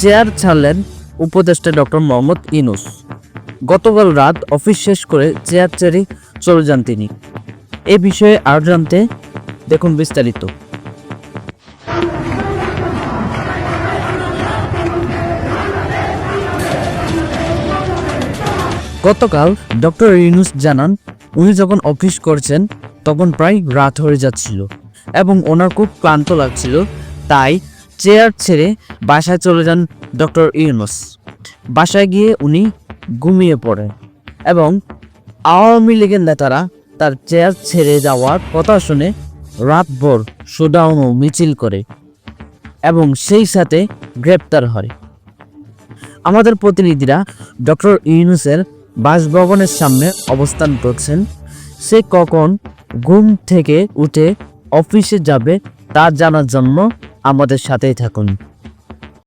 Chair ছাড়লেন উপদেষ্টা doctor Mohammad Yunus. গতকাল রাত অফিস শেষ করে চেয়ার ছেড়ে চলে যান তিনি। এ বিষয়ে আর জানতে দেখুন বিস্তারিত। গতকাল ডক্টর ইউনূস জানান, উনি যখন অফিস করছেন তখন প্রায় রাত হয়ে যাচ্ছিল এবং ওনার খুব ক্লান্ত লাগছিল, তাই চেয়ার ছেড়ে বাসায় চলে যান ডক্টর ইউনূস। বাসায় গিয়ে উনি ঘুমিয়ে পড়েন এবং আওয়ামী লীগের নেতারা তার চেয়ার ছেড়ে যাওয়ার কথা শুনে রাতভর শোডাউন ও মিছিল করে এবং সেই সাথে গ্রেপ্তার হয়। আমাদের প্রতিনিধিরা ডক্টর ইউনূসের বাসভবনের সামনে অবস্থান করছেন। সে কখন ঘুম থেকে উঠে অফিসে যাবে তা জানার জন্য আমাদের সাথেই থাকুন।